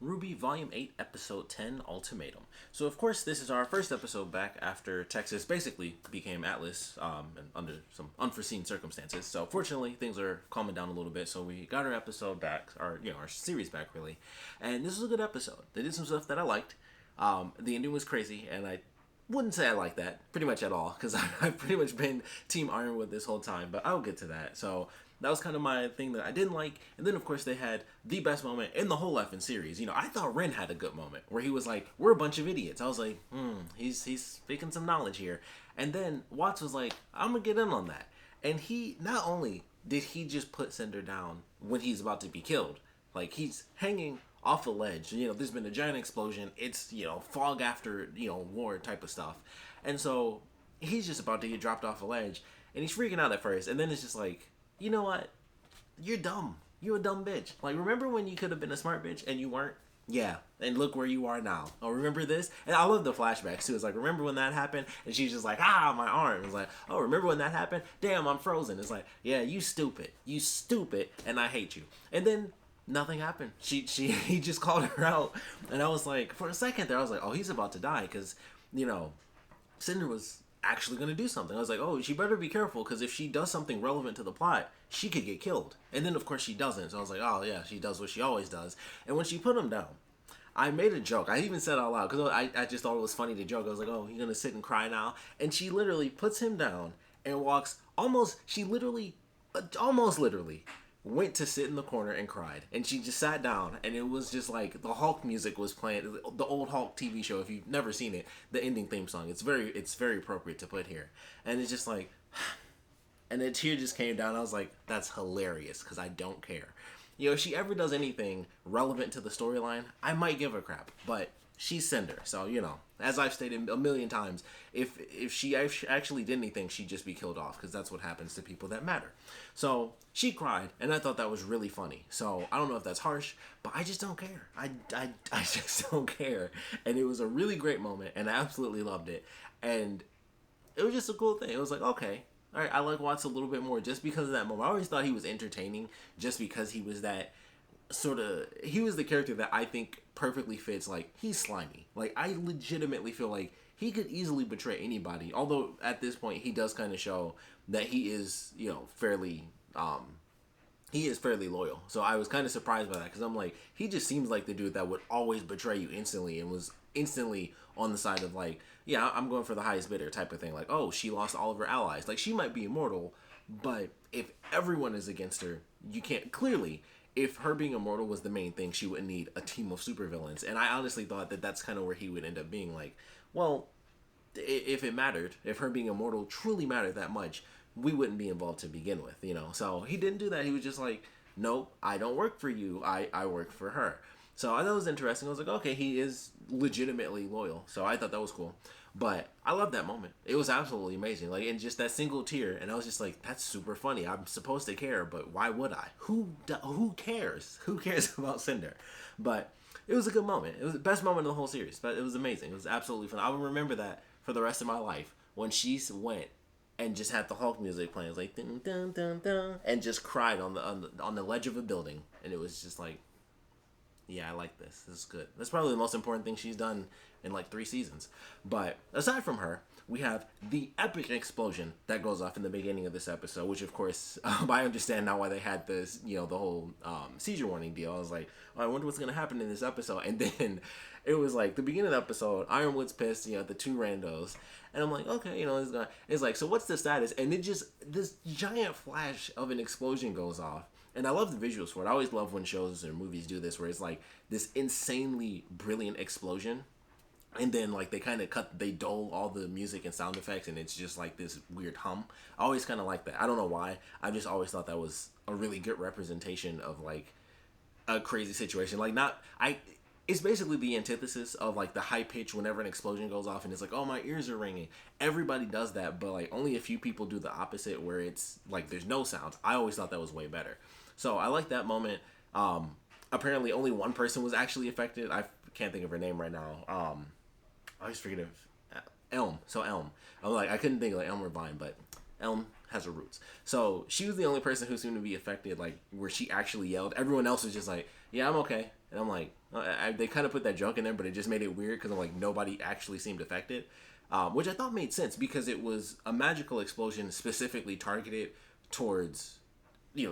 RWBY Volume 8, Episode 10, Ultimatum. So, of course, this is our first episode back after Texas basically became Atlas and under some unforeseen circumstances. So, fortunately, things are calming down a little bit. So, we got our episode back, our series back, really. And this was a good episode. They did some stuff that I liked. The ending was crazy, and I wouldn't say I like that pretty much at all because I've pretty much been Team Ironwood this whole time, but I'll get to that. So that was kind of my thing that I didn't like. And then, of course, they had the best moment in the whole effing series. You know, I thought Ren had a good moment where he was like, we're a bunch of idiots. I was like, he's speaking some knowledge here. And then Watts was like, I'm going to get in on that. And he, not only did he just put Cinder down when he's about to be killed, like he's hanging off a ledge. You know, there's been a giant explosion. It's, fog after, war type of stuff. And so he's just about to get dropped off a ledge. And he's freaking out at first. And then it's just like, you know what? You're dumb. You're a dumb bitch. Like, remember when you could have been a smart bitch and you weren't? Yeah. And look where you are now. Oh, remember this? And I love the flashbacks, too. It's like, remember when that happened? And she's just like, my arm. It's like, oh, remember when that happened? Damn, I'm frozen. It's like, yeah, you stupid. You stupid. And I hate you. And then nothing happened. He just called her out. And I was like, for a second there, I was like, oh, he's about to die. Because, Cinder was actually going to do something. I was like, oh, she better be careful, because if she does something relevant to the plot, she could get killed. And then, of course, she doesn't. So I was like, oh, yeah, she does what she always does. And when she put him down, I made a joke. I even said it out loud, because I just thought it was funny to joke. I was like, oh, you're going to sit and cry now? And she literally puts him down and walks almost literally went to sit in the corner and cried. And she just sat down, and it was just like the Hulk music was playing, the old Hulk TV show. If you've never seen it, the ending theme song, it's very appropriate to put here. And it's just like, and a tear just came down. I was like, that's hilarious, because I don't care. If she ever does anything relevant to the storyline, I might give a crap, but she's Cinder. So, as I've stated a million times, if she actually did anything, she'd just be killed off, because that's what happens to people that matter. So she cried, and I thought that was really funny. So I don't know if that's harsh, but I just don't care. I just don't care. And it was a really great moment, and I absolutely loved it. And it was just a cool thing. It was like, okay, all right, I like Watts a little bit more just because of that moment. I always thought he was entertaining just because he was that he was the character that I think perfectly fits, like, he's slimy. Like, I legitimately feel like he could easily betray anybody, although at this point he does kind of show that he is, fairly loyal. So I was kind of surprised by that, because I'm like, he just seems like the dude that would always betray you instantly, and was instantly on the side of like, yeah, I'm going for the highest bidder type of thing. Like, oh, she lost all of her allies. Like, she might be immortal, but if everyone is against her, you can't, clearly, if her being immortal was the main thing, she wouldn't need a team of supervillains. And I honestly thought that that's kind of where he would end up being like, well, if it mattered, if her being immortal truly mattered that much, we wouldn't be involved to begin with, So he didn't do that. He was just like, nope, I don't work for you. I work for her. So I thought it was interesting. I was like, okay, he is legitimately loyal. So I thought that was cool. But I love that moment. It was absolutely amazing. Like, and just that single tear, and I was just like, that's super funny. I'm supposed to care, but why would I? Who cares? Who cares about Cinder? But it was a good moment. It was the best moment of the whole series. But it was amazing. It was absolutely fun. I will remember that for the rest of my life, when she went and just had the Hulk music playing. It was like dun, dun, dun, dun, and just cried on the ledge of a building, and it was just like, yeah, I like this. This is good. That's probably the most important thing she's done in like 3 seasons. But aside from her, we have the epic explosion that goes off in the beginning of this episode, which, of course, I understand now why they had this, the whole seizure warning deal. I was like, oh, I wonder what's going to happen in this episode. And then it was like the beginning of the episode, Ironwood's pissed, the 2 randos. And I'm like, okay, it's like, so what's the status? And it just, this giant flash of an explosion goes off. And I love the visuals for it. I always love when shows or movies do this, where it's like this insanely brilliant explosion, and then like they dull all the music and sound effects, and it's just like this weird hum. I always kind of like that. I don't know why. I just always thought that was a really good representation of like a crazy situation. Like, it's basically the antithesis of like the high pitch whenever an explosion goes off and it's like, oh, my ears are ringing. Everybody does that, but like only a few people do the opposite, where it's like there's no sound. I always thought that was way better. So I like that moment. Apparently only one person was actually affected. I can't think of her name right now. I always forget of Elm. So Elm. I'm like, I couldn't think of like Elm or Vine, but Elm has her roots. So she was the only person who seemed to be affected, like where she actually yelled. Everyone else was just like, yeah, I'm okay. And I'm like, They kind of put that joke in there, but it just made it weird because I'm like, nobody actually seemed affected. Which I thought made sense because it was a magical explosion specifically targeted towards,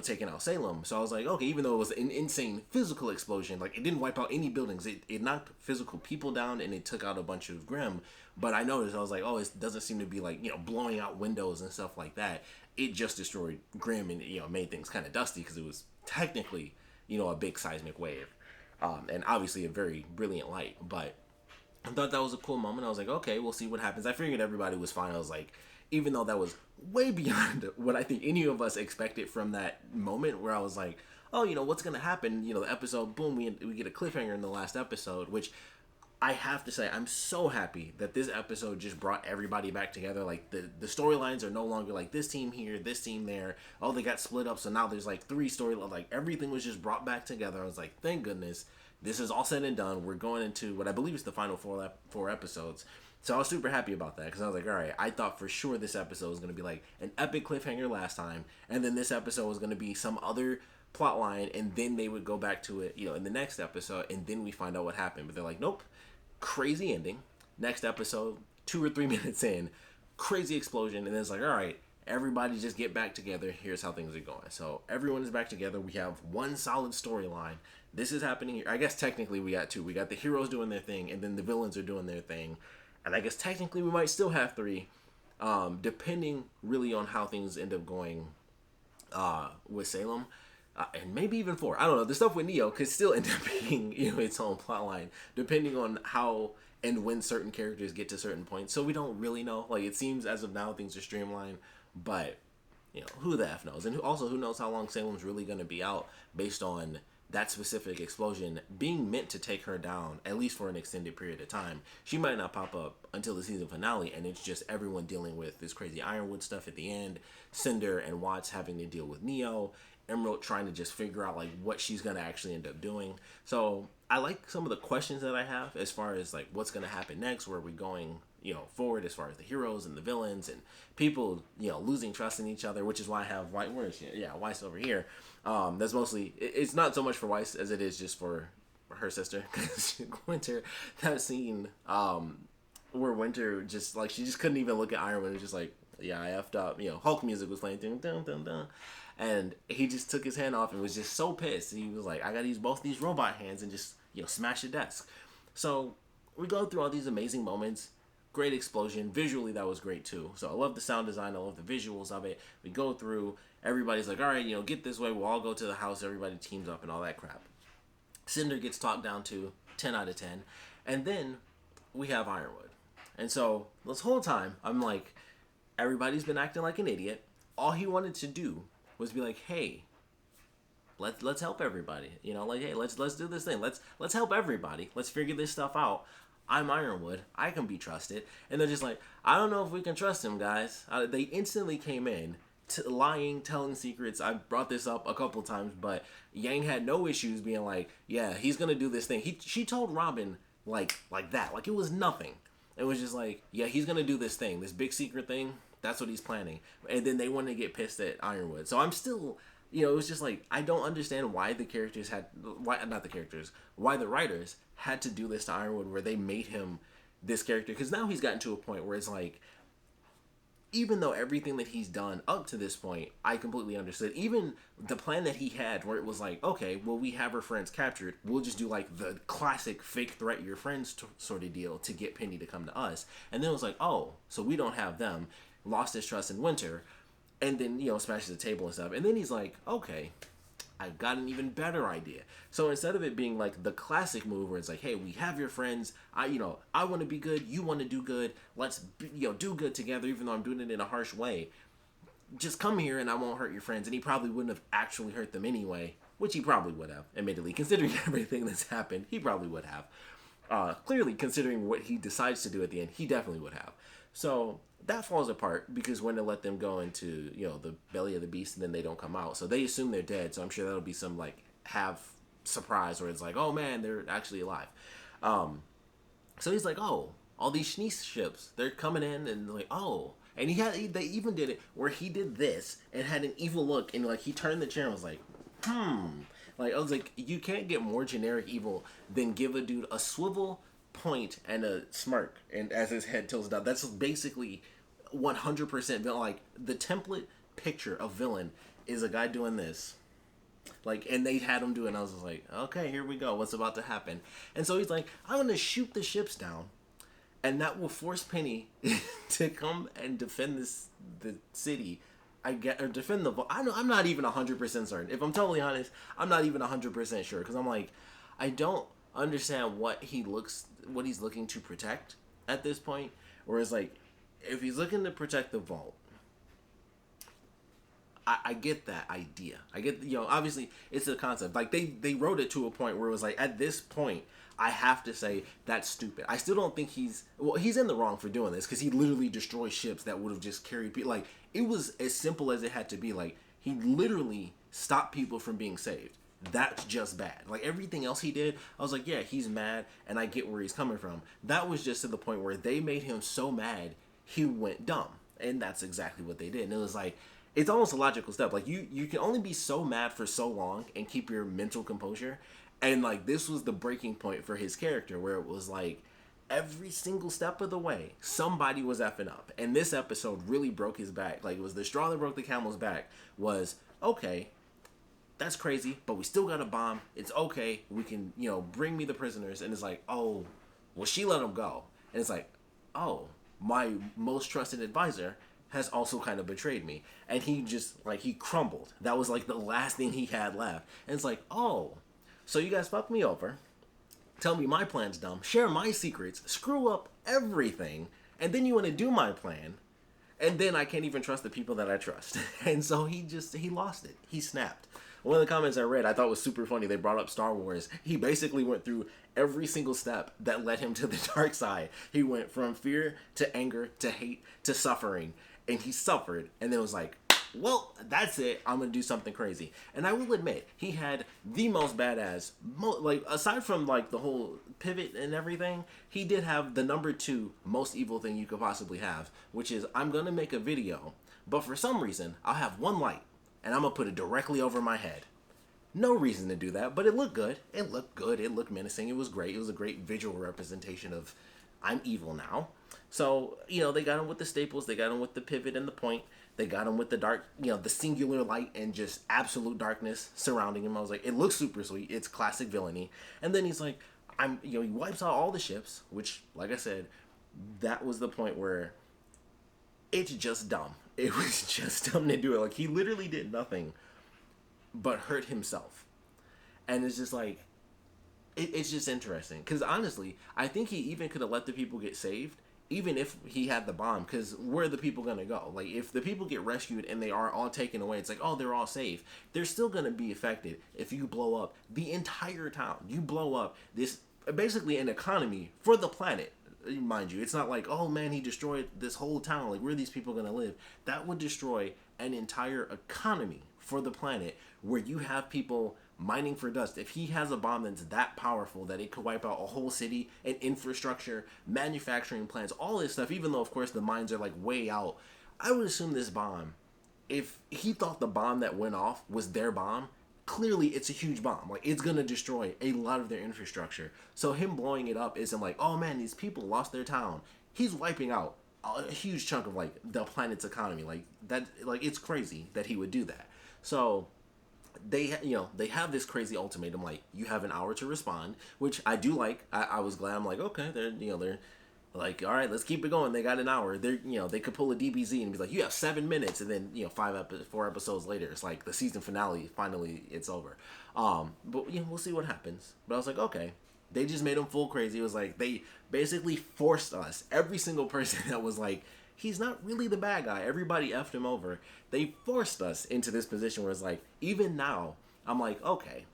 taking out Salem. So I was like, okay, even though it was an insane physical explosion, like it didn't wipe out any buildings. It knocked physical people down and it took out a bunch of Grimm. But I noticed, I was like, oh, it doesn't seem to be like, blowing out windows and stuff like that. It just destroyed Grimm and, made things kind of dusty because it was technically, a big seismic wave. And obviously a very brilliant light. But I thought that was a cool moment. I was like, okay, we'll see what happens. I figured everybody was fine. I was like, even though that was way beyond what I think any of us expected from that moment, where I was like, oh, what's going to happen? The episode, boom, we get a cliffhanger in the last episode, which I have to say, I'm so happy that this episode just brought everybody back together. Like, the storylines are no longer like this team here, this team there. Oh, they got split up, so now there's like 3 storylines. Like, everything was just brought back together. I was like, thank goodness. This is all said and done. We're going into what I believe is the final 4 episodes. So I was super happy about that because I was like, all right, I thought for sure this episode was going to be like an epic cliffhanger last time. And then this episode was going to be some other plot line. And then they would go back to it, in the next episode. And then we find out what happened. But they're like, nope, crazy ending. Next episode, 2 or 3 minutes in, crazy explosion. And then it's like, all right, everybody just get back together. Here's how things are going. So everyone is back together. We have one solid storyline. This is happening here. I guess technically we got 2. We got the heroes doing their thing, and then the villains are doing their thing. And I guess technically we might still have 3, depending really on how things end up going with Salem. And maybe even 4. I don't know. The stuff with Neo could still end up being, its own plotline, depending on how and when certain characters get to certain points. So we don't really know. Like, it seems as of now things are streamlined, but, who the F knows? And also, who knows how long Salem's really going to be out based on that specific explosion being meant to take her down, at least for an extended period of time. She might not pop up until the season finale, and it's just everyone dealing with this crazy Ironwood stuff at the end, Cinder and Watts having to deal with Neo, Emerald trying to just figure out like what she's going to actually end up doing. So I like some of the questions that I have as far as like what's going to happen next, where are we going, forward as far as the heroes and the villains and people, losing trust in each other, which is why I have Weiss over here. That's mostly, it's not so much for Weiss as it is just for her sister. Winter, that scene where Winter just like, she just couldn't even look at Ironwood. It was just like, yeah, I effed up. Hulk music was playing, dun, dun, dun, dun. And he just took his hand off and was just so pissed. He was like, I gotta use both these robot hands and just, smash the desk. So we go through all these amazing moments. Great explosion. Visually, that was great too. So I love the sound design. I love the visuals of it. We go through. Everybody's like, all right, get this way. We'll all go to the house. Everybody teams up and all that crap. Cinder gets talked down to 10 out of 10. And then we have Ironwood. And so this whole time, I'm like, everybody's been acting like an idiot. All he wanted to do was be like, hey, let's help everybody. Like, hey, let's do this thing. Let's help everybody. Let's figure this stuff out. I'm Ironwood. I can be trusted. And they're just like, I don't know if we can trust him, guys. They instantly came in lying, telling secrets. I brought this up a couple times, but Yang had no issues being like, yeah, he's gonna do this thing. She told Robin like that, like it was nothing. It was just like, yeah, he's gonna do this thing, this big secret thing. That's what he's planning. And then they wanted to get pissed at Ironwood. So I'm still, it was just like, I don't understand why why the writers had to do this to Ironwood, where they made him this character. Because now he's gotten to a point where it's like, even though everything that he's done up to this point, I completely understood. Even the plan that he had, where it was like, okay, well, we have our friends captured. We'll just do like the classic fake threat your friends sort of deal to get Penny to come to us. And then it was like, oh, so we don't have them. Lost his trust in Winter. And then, smashes the table and stuff. And then he's like, okay, I've got an even better idea. So instead of it being like the classic move where it's like, hey, we have your friends. I want to be good. You want to do good. Let's, do good together, even though I'm doing it in a harsh way. Just come here and I won't hurt your friends. And he probably wouldn't have actually hurt them anyway, which he probably would have, admittedly. Considering everything that's happened, he probably would have. Clearly, considering what he decides to do at the end, he definitely would have. So that falls apart because when they let them go into, the belly of the beast and then they don't come out. So they assume they're dead. So I'm sure that'll be some like half surprise where it's like, oh man, they're actually alive. So he's like, oh, all these Schneese ships, they're coming in and like, oh. And they even did it where he did this and had an evil look and like he turned the chair and was like, Like, I was like, you can't get more generic evil than give a dude a swivel, point, and a smirk, and as his head tilts down. That's basically 100% villain. Like, the template picture of villain is a guy doing this. Like, and they had him do it, and I was just like, okay, here we go. What's about to happen? And so he's like, I'm going to shoot the ships down, and that will force Penny to come and defend the city. Or defend the vault. I'm not even 100% certain. If I'm totally honest, I'm not even 100% sure, because I'm like, I don't understand what he's looking to protect at this point. Whereas, like, if he's looking to protect the vault, I get that idea. I get, obviously it's a concept. Like, they wrote it to a point where it was like, at this point, I have to say that's stupid. I still don't think he's in the wrong for doing this, because he literally destroyed ships that would have just carried people. Like, it was as simple as it had to be. Like, he literally stopped people from being saved. That's just bad. Like, everything else he did, I was like, yeah, he's mad, and I get where he's coming from. That was just to the point where they made him so mad, he went dumb. And that's exactly what they did. And it was like, it's almost a logical step. Like, you can only be so mad for so long and keep your mental composure. And, like, this was the breaking point for his character, where it was like, every single step of the way, somebody was effing up. And this episode really broke his back. Like, it was the straw that broke the camel's back. Was, okay, that's crazy, but we still got a bomb. It's okay. We can, bring me the prisoners. And it's like, oh, well, she let him go. And it's like, oh, my most trusted advisor has also kind of betrayed me. And he just, like, he crumbled. That was, like, the last thing he had left. And it's like, oh, so you guys fucked me over, tell me my plan's dumb, share my secrets, screw up everything, and then you want to do my plan, and then I can't even trust the people that I trust. And so he lost it. He snapped. One of the comments I read I thought was super funny. They brought up Star Wars. He basically went through every single step that led him to the dark side. He went from fear to anger to hate to suffering, and he suffered, and then was like, well, that's it. I'm going to do something crazy. And I will admit, he had the most badass, like, aside from, like, the whole pivot and everything, he did have the number 2 most evil thing you could possibly have, which is, I'm going to make a video, but for some reason, I'll have one light, and I'm going to put it directly over my head. No reason to do that, but it looked good. It looked good. It looked menacing. It was great. It was a great visual representation of, I'm evil now. So, they got him with the staples. They got him with the pivot and the point. They got him with the dark, the singular light and just absolute darkness surrounding him. I was like, it looks super sweet. It's classic villainy. And then he's like, he wipes out all the ships, which, like I said, that was the point where it's just dumb. It was just dumb to do it. Like, he literally did nothing but hurt himself. And it's just like, it's just interesting. Because honestly, I think he even could have let the people get saved, even if he had the bomb, because where are the people going to go? Like, if the people get rescued and they are all taken away, it's like, oh, they're all safe. They're still going to be affected if you blow up the entire town. You blow up this, basically an economy for the planet, mind you. It's not like, oh, man, he destroyed this whole town. Like, where are these people going to live? That would destroy an entire economy for the planet, where you have people mining for dust. If he has a bomb that's that powerful that it could wipe out a whole city and infrastructure, manufacturing plants, all this stuff, even though, of course, the mines are, like, way out, I would assume this bomb, if he thought the bomb that went off was their bomb, clearly it's a huge bomb. Like, it's going to destroy a lot of their infrastructure. So him blowing it up isn't like, oh, man, these people lost their town. He's wiping out a huge chunk of, like, the planet's economy. Like, that, like, it's crazy that he would do that. So they have this crazy ultimatum, like, you have an hour to respond, which I do like. I was glad. I'm like, okay, they're like, all right, let's keep it going. They got an hour. They could pull a DBZ and be like, you have 7 minutes, and then 4 episodes later, it's like the season finale. Finally, it's over. But we'll see what happens. But I was like, okay, they just made him full crazy. It was like they basically forced us, every single person that was like, he's not really the bad guy, everybody effed him over. They forced us into this position where it's like, even now, I'm like, okay,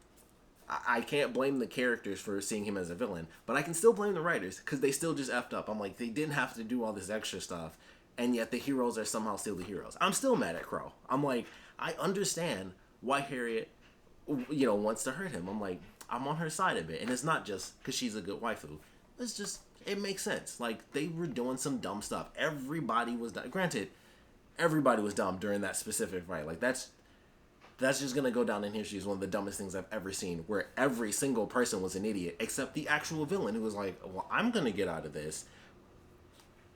I can't blame the characters for seeing him as a villain, but I can still blame the writers, because they still just effed up. I'm like, they didn't have to do all this extra stuff, and yet the heroes are somehow still the heroes. I'm still mad at Crow. I'm like, I understand why Harriet, wants to hurt him. I'm like, I'm on her side a bit, and it's not just because she's a good waifu. It's just, it makes sense. Like, they were doing some dumb stuff. Everybody was dumb. Granted, everybody was dumb during that specific fight. Like, that's That's just gonna go down in history as one of the dumbest things I've ever seen, where every single person was an idiot except the actual villain, who was like, well, I'm gonna get out of this.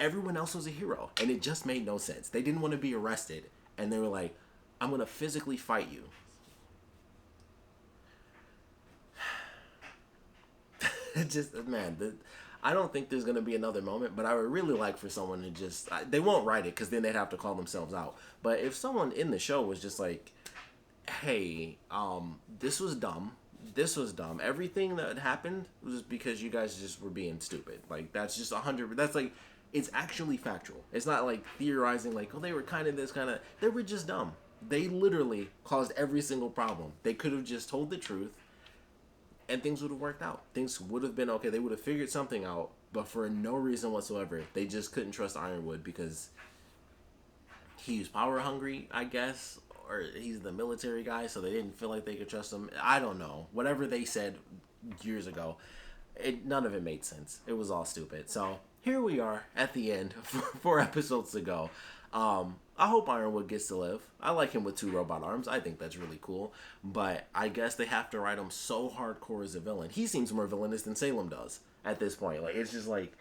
Everyone else was a hero, and it just made no sense. They didn't want to be arrested, and they were like, I'm gonna physically fight you. Just, man, I don't think there's gonna be another moment, but I would really like for someone to just, they won't write it because then they'd have to call themselves out. But if someone in the show was just like, hey, this was dumb. This was dumb. Everything that happened was because you guys just were being stupid. Like, that's just 100. That's like, it's actually factual. It's not like theorizing, like, oh, they were kind of this, kind of. They were just dumb. They literally caused every single problem. They could have just told the truth, and things would have worked out. Things would have been okay. They would have figured something out, but for no reason whatsoever, they just couldn't trust Ironwood because he's power hungry, I guess, or he's the military guy, so they didn't feel like they could trust him. I don't know. Whatever they said years ago, none of it made sense. It was all stupid. So here we are at the end, 4 episodes to go. I hope Ironwood gets to live. I like him with 2 robot arms. I think that's really cool. But I guess they have to write him so hardcore as a villain. He seems more villainous than Salem does at this point. Like, it's just like,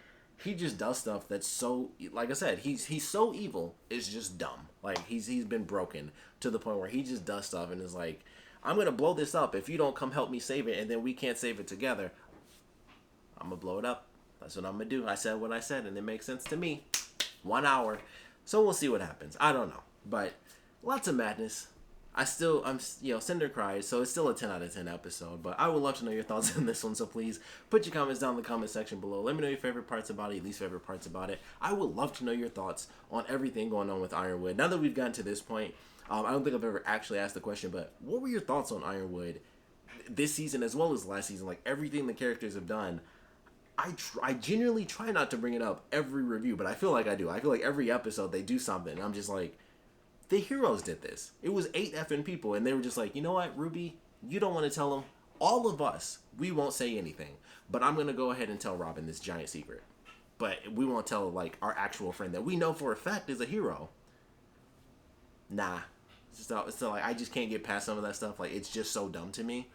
he just does stuff that's so, like I said, he's so evil, it's just dumb. Like, he's been broken to the point where he just does stuff and is like, I'm going to blow this up if you don't come help me save it, and then we can't save it together. I'm going to blow it up. That's what I'm going to do. I said what I said, and it makes sense to me. 1 hour. So we'll see what happens. I don't know. But lots of madness. Cinder cries, so it's still a 10 out of 10 episode. But I would love to know your thoughts on this one, so please put your comments down in the comment section below. Let me know your favorite parts about it, least favorite parts about it. I would love to know your thoughts on everything going on with Ironwood. Now that we've gotten to this point, I don't think I've ever actually asked the question, but what were your thoughts on Ironwood this season as well as last season? Like, everything the characters have done. I genuinely try not to bring it up every review, but I feel like I do. I feel like every episode they do something, and I'm just like, the heroes did this. It was 8 effing people, and they were just like, you know what, RWBY, you don't want to tell them. All of us, we won't say anything, but I'm going to go ahead and tell Robin this giant secret. But we won't tell, like, our actual friend that we know for a fact is a hero. Nah. It's still like, I just can't get past some of that stuff. Like, it's just so dumb to me.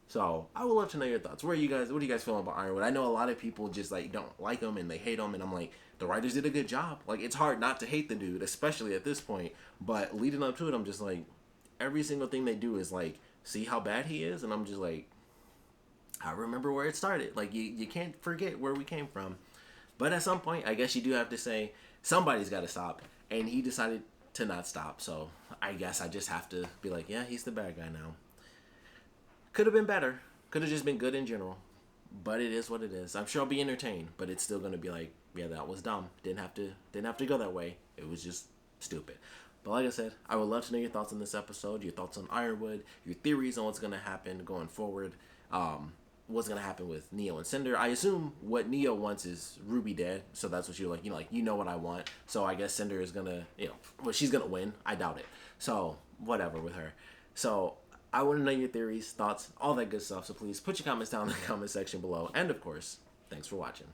So, I would love to know your thoughts. What do you guys feeling about Ironwood? I know a lot of people just, like, don't like him and they hate him, and I'm like, the writers did a good job. Like, it's hard not to hate the dude, especially at this point. But leading up to it, I'm just like, every single thing they do is, like, see how bad he is? And I'm just like, I remember where it started. Like, you can't forget where we came from. But at some point, I guess you do have to say, somebody's got to stop. And he decided to not stop. So, I guess I just have to be like, yeah, he's the bad guy now. Could have been better. Could have just been good in general. But it is what it is. I'm sure I'll be entertained, but it's still going to be like, yeah, that was dumb. Didn't have to go that way. It was just stupid. But like I said, I would love to know your thoughts on this episode, your thoughts on Ironwood, your theories on what's going to happen going forward, what's going to happen with Neo and Cinder. I assume what Neo wants is RWBY dead, so that's what you're like, you know what I want. So I guess Cinder is going to, she's going to win. I doubt it. So whatever with her. So I want to know your theories, thoughts, all that good stuff. So please put your comments down in the comment section below. And of course, thanks for watching.